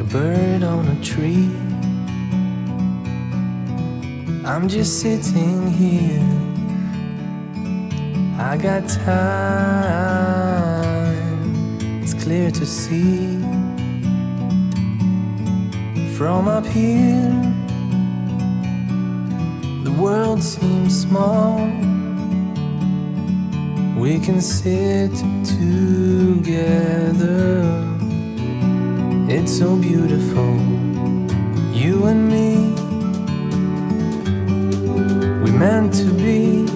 a bird on a tree. I'm just sitting here. I got time. It's clear to see. From up here, the world seems small. We can sit together. It's so beautiful, you and me. We meant to be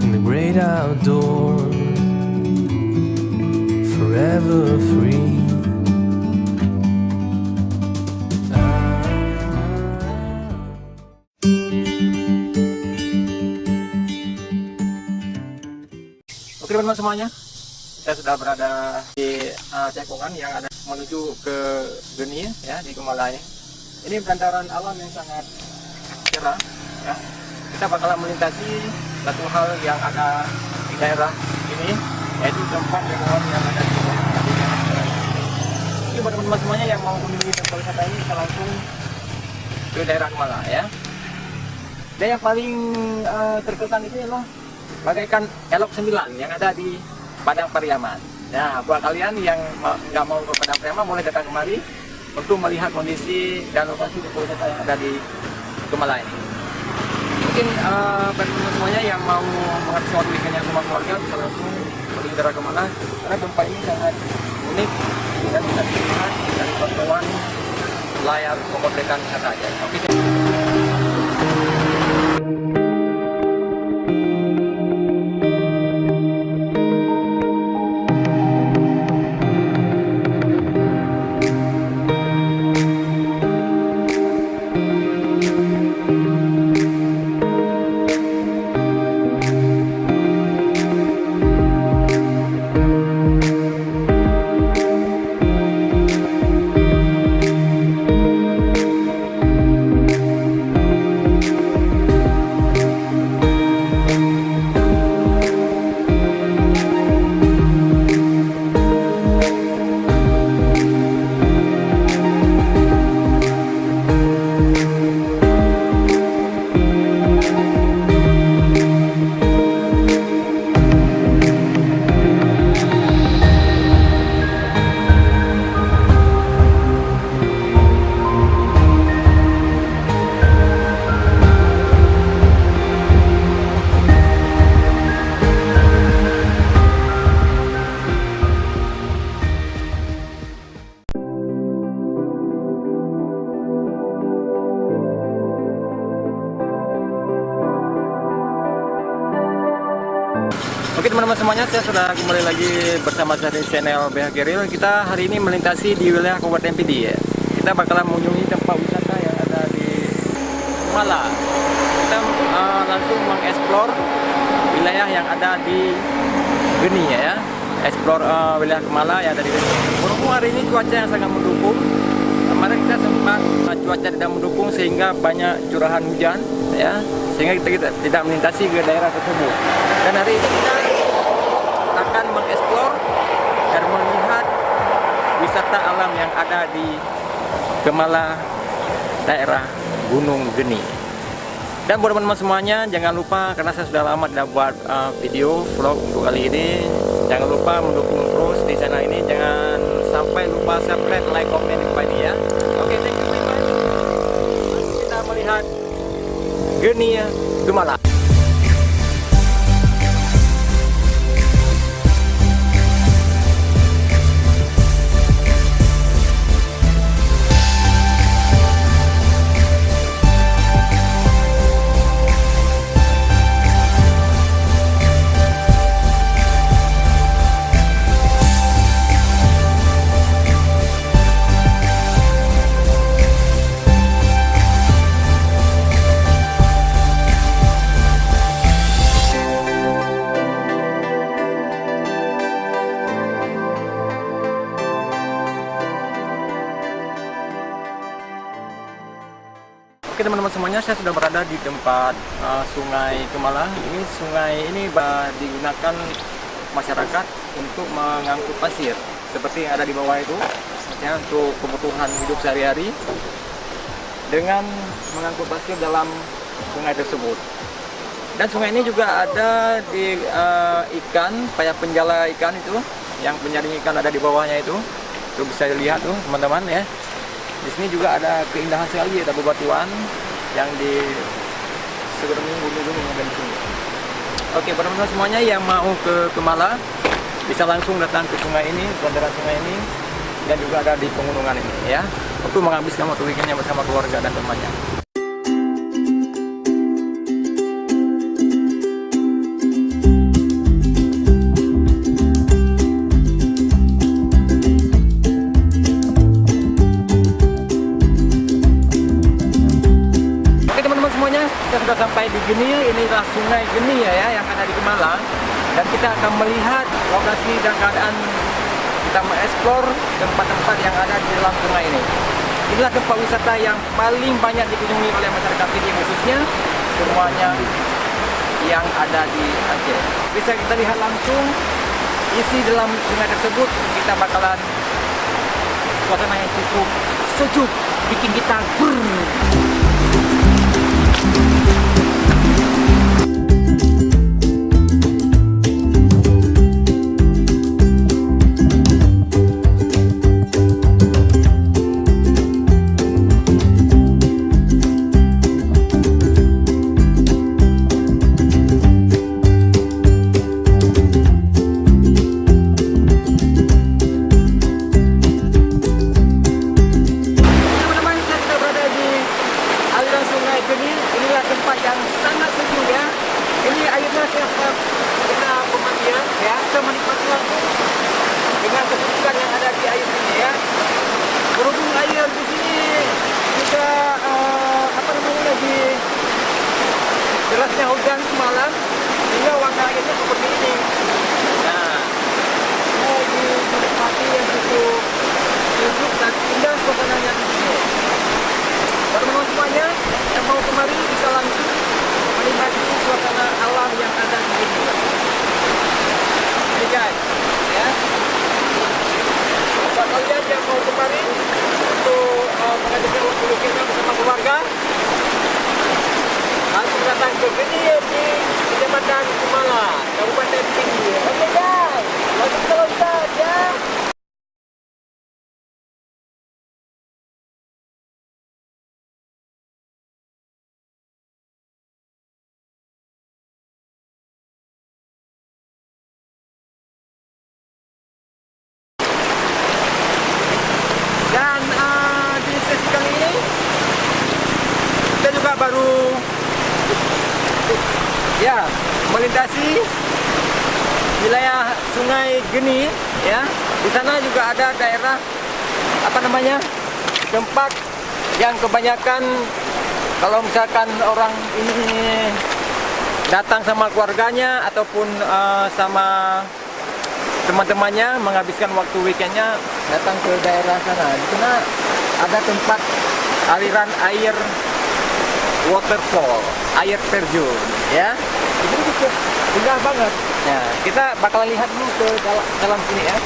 in the great outdoors, forever free. Oke teman-teman semuanya, saya sudah berada di cekungan yang ada menuju ke Geni ya, di Gemala ini. Ini pemandangan alam yang sangat cerah ya. Kita bakalan melintasi satu hal yang ada di daerah ini, yaitu tempat yang ada di daerah ini. Jadi buat teman-teman semuanya yang mau mengunjungi tempat wisata ini, bisa langsung ke daerah Gemala ya. Dan yang paling terkesan itu adalah bagaikan Elok 9 yang ada di Padang Pariaman. Nah, buat kalian yang nggak mau ke Padang Pariaman, boleh datang kemari untuk melihat kondisi dan lokasi tempat wisata yang ada di Gemala ini. Mungkin bagi teman semuanya yang mau menghabiskan waktu weekendnya sama keluarga, bisa langsung pergi ke daerah Gemala karena tempat ini sangat unik dan bisa dilihat dari pantauan layar kemerdekaan wisata aja. Oke. Oke teman-teman semuanya, saya sudah kembali lagi bersama saya di channel BH Geril. Kita hari ini melintasi di wilayah Kabupaten Pidi ya. Kita bakalan mengunjungi tempat wisata yang ada di Gemala. Kita langsung mengeksplor wilayah yang ada di Geni ya. Eksplor wilayah Gemala yang ada di Geni. Berhubung hari ini cuaca yang sangat mendukung, kemarin kita sempat cuaca tidak mendukung sehingga banyak curahan hujan ya, sehingga kita tidak melintasi ke daerah tersebut. Dan hari ini kita akan mengeksplor dan melihat wisata alam yang ada di Gemala, daerah Gunung Geni. Dan buat teman-teman semuanya, jangan lupa, karena saya sudah lama tidak buat video vlog untuk kali ini, jangan lupa mendukung terus di channel ini. Jangan sampai lupa subscribe, like, komen di bawah ini ya. Oke, thank you very much. Kita melihat Geni Gemala. Oke teman-teman semuanya, saya sudah berada di tempat Sungai Gemala. Ini sungai ini digunakan masyarakat untuk mengangkut pasir seperti yang ada di bawah itu, ya, untuk kebutuhan hidup sehari-hari dengan mengangkut pasir dalam sungai tersebut. Dan sungai ini juga ada di ikan, kayak penjala ikan itu, yang penyaring ikan ada di bawahnya itu bisa dilihat tuh teman-teman ya. Di sini juga ada keindahan sekali, ada bebatuan yang di seberang gunung-gunung yang ada di sini. Oke, teman-teman semuanya yang mau ke Kemala bisa langsung datang ke sungai ini, bandaran sungai ini, dan juga ada di pegunungan ini ya, untuk menghabiskan waktu weekendnya bersama keluarga dan temannya. Oke teman-teman semuanya, kita sudah sampai di Genil. Inilah sungai Genil ya, yang ada di Kemala, dan kita akan melihat lokasi dan keadaan, kita mengeksplor tempat-tempat yang ada di dalam sungai ini. Inilah tempat wisata yang paling banyak dikunjungi oleh masyarakat ini, khususnya semuanya yang ada di Aceh. Bisa kita lihat langsung isi dalam sungai tersebut. Kita bakalan suasana yang cukup sejuk, bikin kita derasnya hujan semalam sehingga warna airnya seperti ini. Nah, dinikmati yang cukup sejuk dan indah suasananya di sini. Teman-teman semuanya yang mau kemari bisa langsung menikmati suasana alam yang ada di sini. Ini guys, ya. Buat kalian yang mau kemari untuk menghabiskan waktu weekend bersama keluarga, langsung datang ke Genil di Kecamatan Kemala, Kabupaten Tinggi. Oke guys, langsung kita loncat ya. Dan di sesi kali ini kita juga baru ya melintasi wilayah Sungai Genil ya. Di sana juga ada daerah tempat yang kebanyakan kalau misalkan orang ini datang sama keluarganya ataupun sama teman-temannya menghabiskan waktu weekendnya datang ke daerah sana. Di sana ada tempat aliran air waterfall, air terjun ya. Itu cukup indah banget. Ya, kita bakal lihat dulu ke dalam sini ya.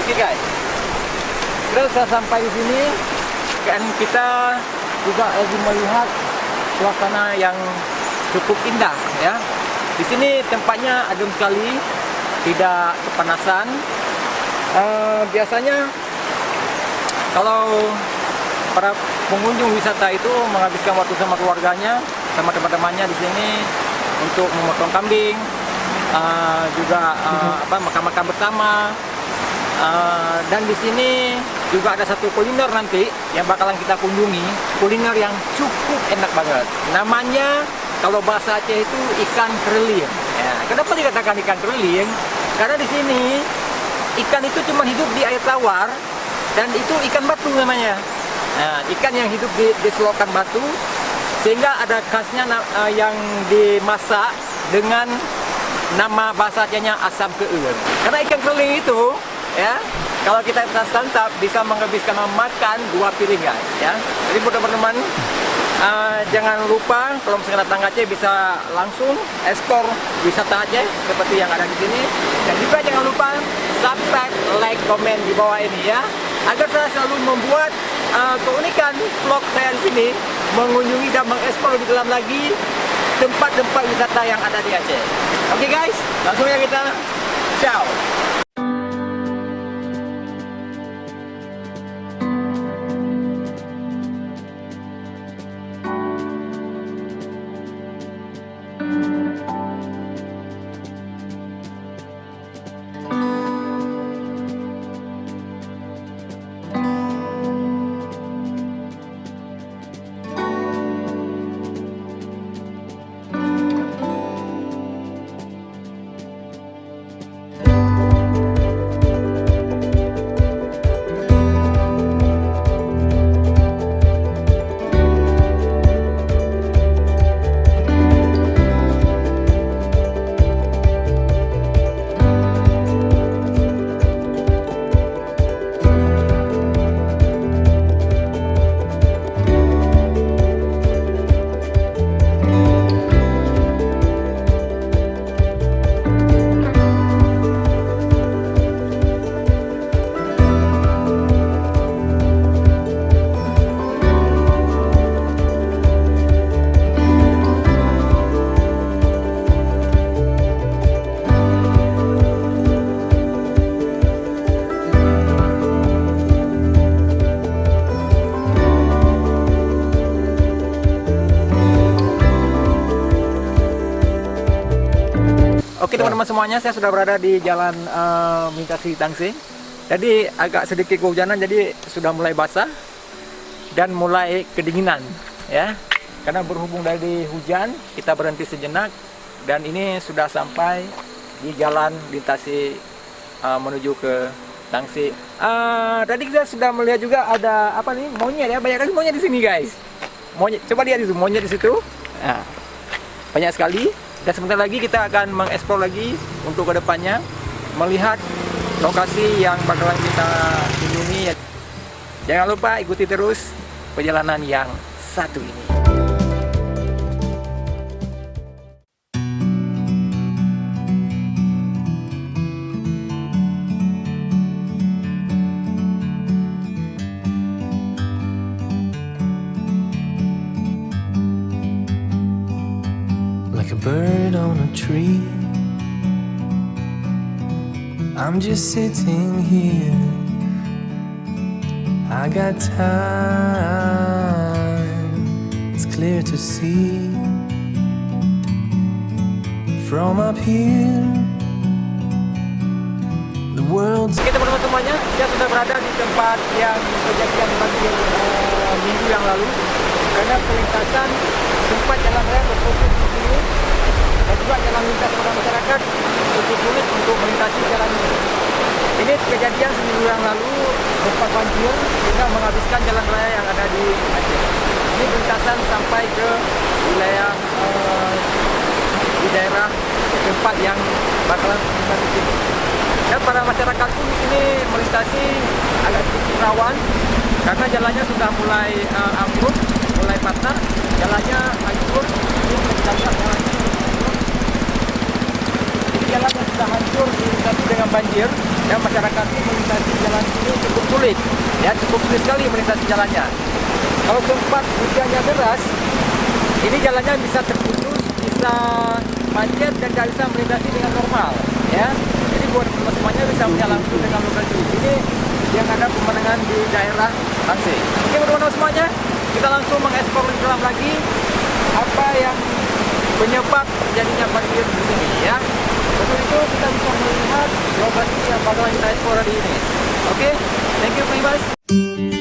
Oke guys, kita sudah sampai di sini dan kita juga lagi melihat suasana yang cukup indah ya. Di sini tempatnya adem sekali, tidak kepanasan. Biasanya kalau para pengunjung wisata itu menghabiskan waktu sama keluarganya, sama teman-temannya di sini untuk memotong kambing, juga makan-makan bersama. Dan di sini juga ada satu kuliner nanti yang bakalan kita kunjungi, kuliner yang cukup enak banget. Namanya kalau bahasa Aceh itu ikan kereling. Ya, kenapa dikatakan ikan kereling? Karena di sini ikan itu cuma hidup di air tawar dan itu ikan batu namanya. Nah, ikan yang hidup di selokan batu, sehingga ada khasnya yang dimasak dengan nama bahasa Acehnya asam keun. Karena ikan kereling itu ya, kalau kita santap bisa menghabiskan makan 2 piring guys ya. Jadi buat teman-teman Jangan lupa kalau misalnya datang Aceh bisa langsung eksplor wisata Aceh seperti yang ada di sini. Dan juga jangan lupa subscribe, like, komen di bawah ini ya, agar saya selalu membuat keunikan vlog saya di sini, mengunjungi dan mengeksplor lebih dalam lagi tempat-tempat wisata yang ada di Aceh. Oke guys, langsung ya kita ciao. Oke teman-teman semuanya, saya sudah berada di jalan melintasi Tangsih. Jadi agak sedikit kehujanan, jadi sudah mulai basah dan mulai kedinginan ya. Karena berhubung dari hujan, kita berhenti sejenak dan ini sudah sampai di jalan lintasi menuju ke Tangsih. Tadi kita sudah melihat juga ada apa nih, monyet ya, banyak kali monyet di sini guys. Monyet, coba lihat itu monyet di situ. Nah, banyak sekali. Dan sebentar lagi kita akan mengeksplor lagi untuk kedepannya, melihat lokasi yang bakalan kita kunjungi. Jangan lupa ikuti terus perjalanan yang satu ini. Like a bird on a tree, I'm just sitting here. I got time, it's clear to see. From up here, the world's... Oke teman-teman semuanya, saya sudah berada di tempat yang kejadian banjir minggu yang lalu. Karena pelintasan sempat jalan raya berfokus di sini, dan juga jalan lintas pada masyarakat cukup sulit untuk melintasi jalan ini. Ini kejadian seminggu yang lalu, sempat banjir sehingga menghabiskan jalan raya yang ada di Aceh. Ini lintasan sampai ke wilayah di daerah tempat yang bakalan melintasi sini. Dan para masyarakat pun di sini melintasi agak sedikit rawan karena jalannya sudah mulai ambruk, mulai patah, jalannya hancur. Ini kita lihat jalannya hancur. Jadi jalan yang sudah hancur dilintasi dengan banjir dan masyarakat pun melintasi jalan ini cukup sulit. Ya, cukup sulit sekali melintasi jalannya. Kalau tempat hujannya deras, ini jalannya bisa terputus, bisa macet dan tidak bisa melintasi dengan normal. Ya, jadi buat teman-teman semuanya bisa melihat langsung dengan lokasi ini yang ada pemandangan di daerah Tangsih. Oke teman-teman semuanya, kita langsung mengeksplor lebih dalam lagi apa yang penyebab terjadinya banjir di sini ya. Untuk itu kita bisa melihat lokasi yang bakalan kita eksplor hari ini. Oke, thank you guys.